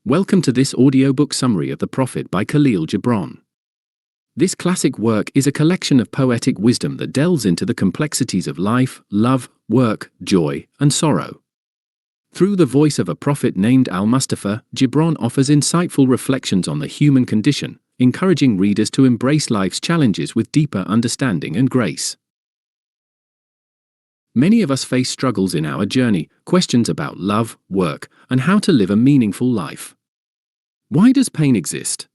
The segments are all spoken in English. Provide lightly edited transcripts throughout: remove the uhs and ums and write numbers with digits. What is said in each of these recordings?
Welcome to this audiobook summary of The Prophet by Kahlil Gibran. This classic work is a collection of poetic wisdom that delves into the complexities of life, love, work, joy, and sorrow. Through the voice of a prophet named Almustafa, Gibran offers insightful reflections on the human condition, encouraging readers to embrace life's challenges with deeper understanding and grace. Many of us face struggles in our journey, questions about love, work, and how to live a meaningful life. Why does pain exist?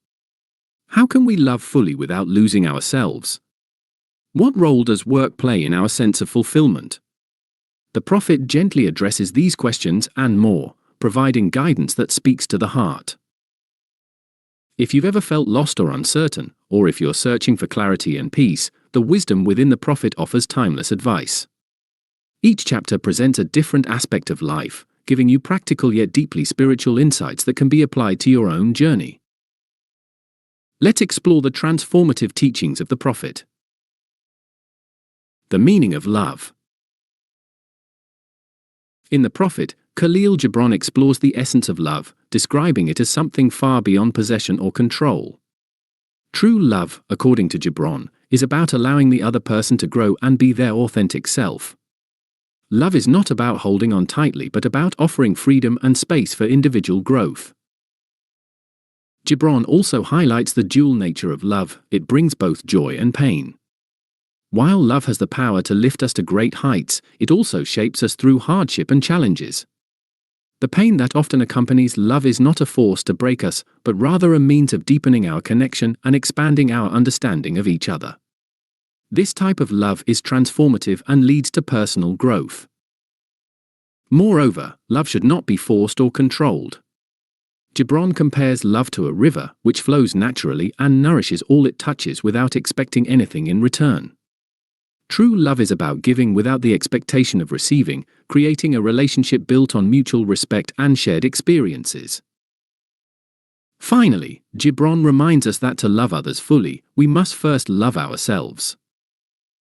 How can we love fully without losing ourselves? What role does work play in our sense of fulfillment? The Prophet gently addresses these questions and more, providing guidance that speaks to the heart. If you've ever felt lost or uncertain, or if you're searching for clarity and peace, the wisdom within the Prophet offers timeless advice. Each chapter presents a different aspect of life, giving you practical yet deeply spiritual insights that can be applied to your own journey. Let's explore the transformative teachings of the Prophet. The meaning of love. In the Prophet, Kahlil Gibran explores the essence of love, describing it as something far beyond possession or control. True love, according to Gibran, is about allowing the other person to grow and be their authentic self. Love is not about holding on tightly but about offering freedom and space for individual growth. Gibran also highlights the dual nature of love. It brings both joy and pain. While love has the power to lift us to great heights, it also shapes us through hardship and challenges. The pain that often accompanies love is not a force to break us, but rather a means of deepening our connection and expanding our understanding of each other. This type of love is transformative and leads to personal growth. Moreover, love should not be forced or controlled. Gibran compares love to a river, which flows naturally and nourishes all it touches without expecting anything in return. True love is about giving without the expectation of receiving, creating a relationship built on mutual respect and shared experiences. Finally, Gibran reminds us that to love others fully, we must first love ourselves.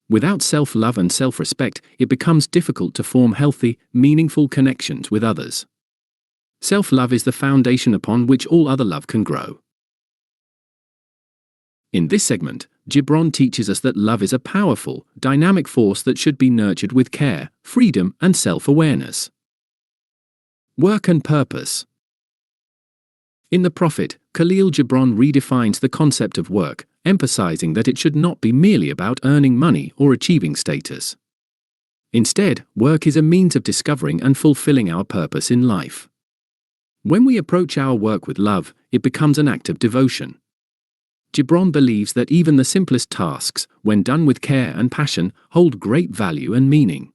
Without self-love and self-respect, it becomes difficult to form healthy, meaningful connections with others. Self-love is the foundation upon which all other love can grow. In this segment, Gibran teaches us that love is a powerful, dynamic force that should be nurtured with care, freedom, and self-awareness. Work and purpose. In the Prophet, Kahlil Gibran redefines the concept of work, emphasizing that it should not be merely about earning money or achieving status. Instead, work is a means of discovering and fulfilling our purpose in life. When we approach our work with love, it becomes an act of devotion. Gibran believes that even the simplest tasks, when done with care and passion, hold great value and meaning.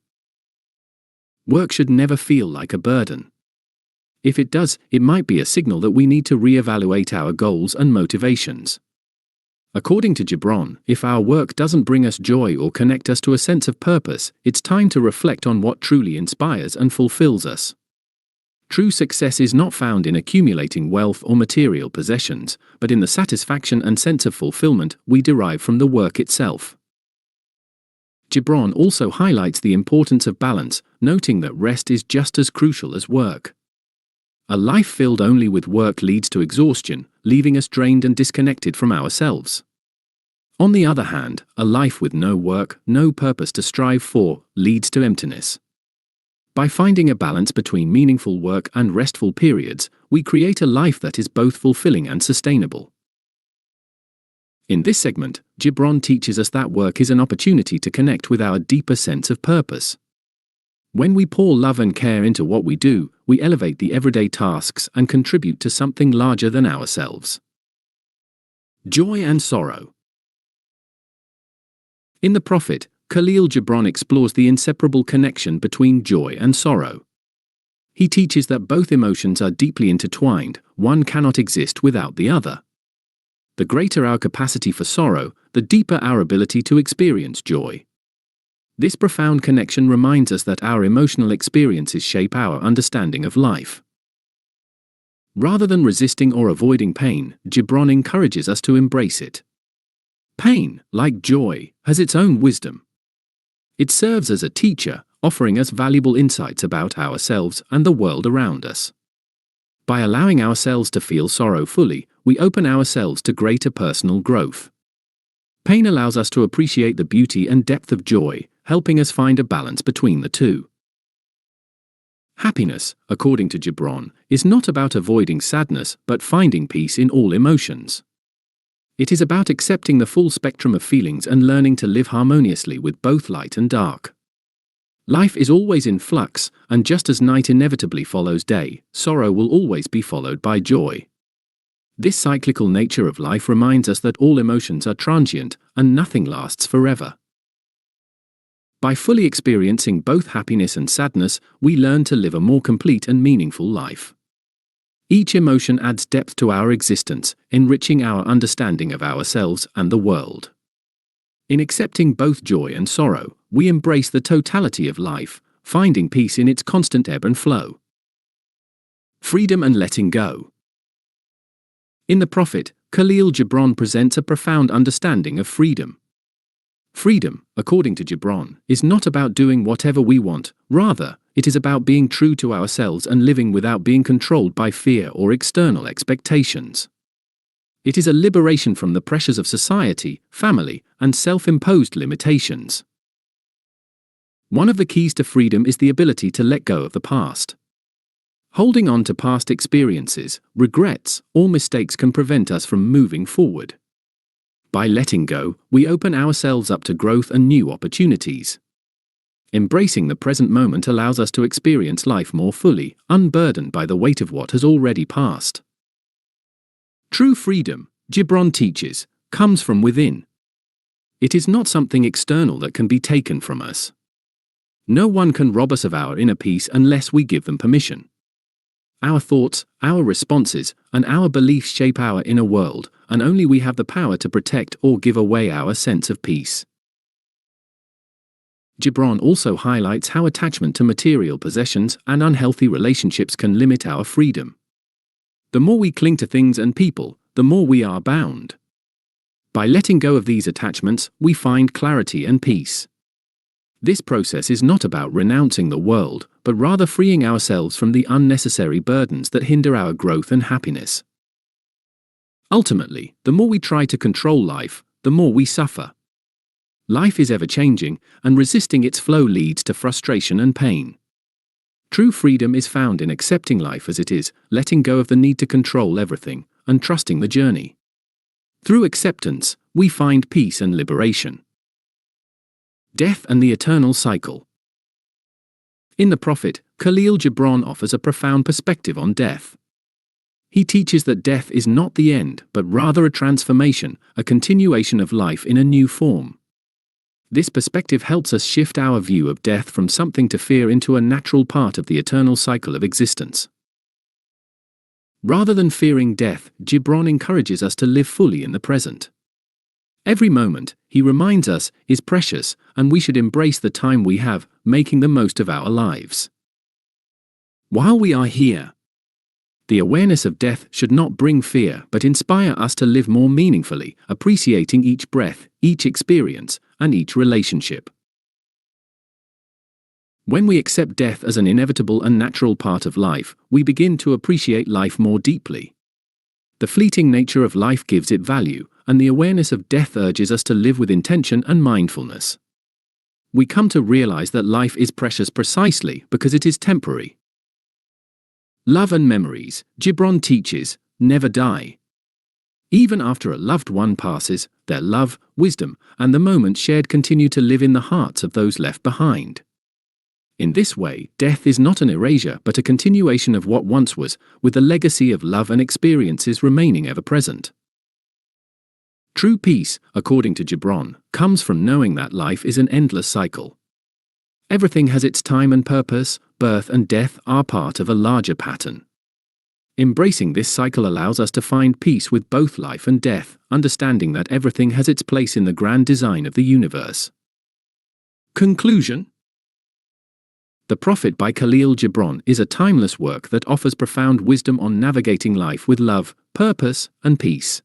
Work should never feel like a burden. If it does, it might be a signal that we need to reevaluate our goals and motivations. According to Gibran, if our work doesn't bring us joy or connect us to a sense of purpose, it's time to reflect on what truly inspires and fulfills us. True success is not found in accumulating wealth or material possessions, but in the satisfaction and sense of fulfillment we derive from the work itself. Gibran also highlights the importance of balance, noting that rest is just as crucial as work. A life filled only with work leads to exhaustion, leaving us drained and disconnected from ourselves. On the other hand, a life with no work, no purpose to strive for, leads to emptiness. By finding a balance between meaningful work and restful periods, we create a life that is both fulfilling and sustainable. In this segment, Gibran teaches us that work is an opportunity to connect with our deeper sense of purpose. When we pour love and care into what we do, we elevate the everyday tasks and contribute to something larger than ourselves. Joy and sorrow. In the Prophet, Kahlil Gibran explores the inseparable connection between joy and sorrow. He teaches that both emotions are deeply intertwined, one cannot exist without the other. The greater our capacity for sorrow, the deeper our ability to experience joy. This profound connection reminds us that our emotional experiences shape our understanding of life. Rather than resisting or avoiding pain, Gibran encourages us to embrace it. Pain, like joy, has its own wisdom. It serves as a teacher, offering us valuable insights about ourselves and the world around us. By allowing ourselves to feel sorrow fully, we open ourselves to greater personal growth. Pain allows us to appreciate the beauty and depth of joy, helping us find a balance between the two. Happiness, according to Gibran, is not about avoiding sadness but finding peace in all emotions. It is about accepting the full spectrum of feelings and learning to live harmoniously with both light and dark. Life is always in flux, and just as night inevitably follows day, sorrow will always be followed by joy. This cyclical nature of life reminds us that all emotions are transient, and nothing lasts forever. By fully experiencing both happiness and sadness, we learn to live a more complete and meaningful life. Each emotion adds depth to our existence, enriching our understanding of ourselves and the world. In accepting both joy and sorrow, we embrace the totality of life, finding peace in its constant ebb and flow. Freedom and letting go. In the Prophet, Kahlil Gibran presents a profound understanding of freedom. Freedom, according to Gibran, is not about doing whatever we want, rather, it is about being true to ourselves and living without being controlled by fear or external expectations. It is a liberation from the pressures of society, family, and self-imposed limitations. One of the keys to freedom is the ability to let go of the past. Holding on to past experiences, regrets, or mistakes can prevent us from moving forward. By letting go, we open ourselves up to growth and new opportunities. Embracing the present moment allows us to experience life more fully, unburdened by the weight of what has already passed. True freedom, Gibran teaches, comes from within. It is not something external that can be taken from us. No one can rob us of our inner peace unless we give them permission. Our thoughts, our responses, and our beliefs shape our inner world, and only we have the power to protect or give away our sense of peace. Gibran also highlights how attachment to material possessions and unhealthy relationships can limit our freedom. The more we cling to things and people, the more we are bound. By letting go of these attachments, we find clarity and peace. This process is not about renouncing the world, but rather freeing ourselves from the unnecessary burdens that hinder our growth and happiness. Ultimately, the more we try to control life, the more we suffer. Life is ever-changing, and resisting its flow leads to frustration and pain. True freedom is found in accepting life as it is, letting go of the need to control everything, and trusting the journey. Through acceptance, we find peace and liberation. Death and the eternal cycle. In the Prophet, Kahlil Gibran offers a profound perspective on death. He teaches that death is not the end, but rather a transformation, a continuation of life in a new form. This perspective helps us shift our view of death from something to fear into a natural part of the eternal cycle of existence. Rather than fearing death, Gibran encourages us to live fully in the present. Every moment, he reminds us, is precious, and we should embrace the time we have, making the most of our lives. While we are here, the awareness of death should not bring fear but inspire us to live more meaningfully, appreciating each breath, each experience, and each relationship. When we accept death as an inevitable and natural part of life, we begin to appreciate life more deeply. The fleeting nature of life gives it value, and the awareness of death urges us to live with intention and mindfulness. We come to realize that life is precious precisely because it is temporary. Love and memories, Gibran teaches, never die. Even after a loved one passes, their love, wisdom, and the moments shared continue to live in the hearts of those left behind. In this way, death is not an erasure but a continuation of what once was, with the legacy of love and experiences remaining ever present. True peace, according to Gibran, comes from knowing that life is an endless cycle. Everything has its time and purpose, birth and death are part of a larger pattern. Embracing this cycle allows us to find peace with both life and death, understanding that everything has its place in the grand design of the universe. Conclusion. The Prophet by Kahlil Gibran is a timeless work that offers profound wisdom on navigating life with love, purpose, and peace.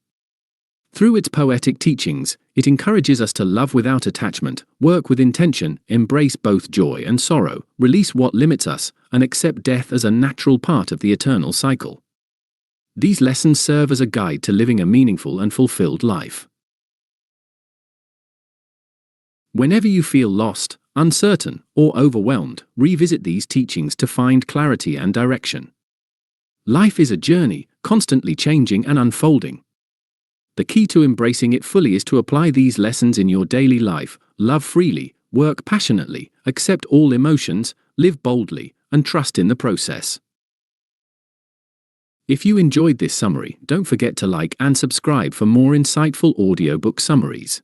Through its poetic teachings, it encourages us to love without attachment, work with intention, embrace both joy and sorrow, release what limits us, and accept death as a natural part of the eternal cycle. These lessons serve as a guide to living a meaningful and fulfilled life. Whenever you feel lost, uncertain, or overwhelmed, revisit these teachings to find clarity and direction. Life is a journey, constantly changing and unfolding. The key to embracing it fully is to apply these lessons in your daily life, love freely, work passionately, accept all emotions, live boldly, and trust in the process. If you enjoyed this summary, don't forget to like and subscribe for more insightful audiobook summaries.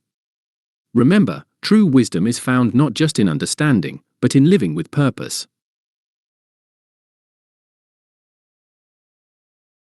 Remember, true wisdom is found not just in understanding, but in living with purpose.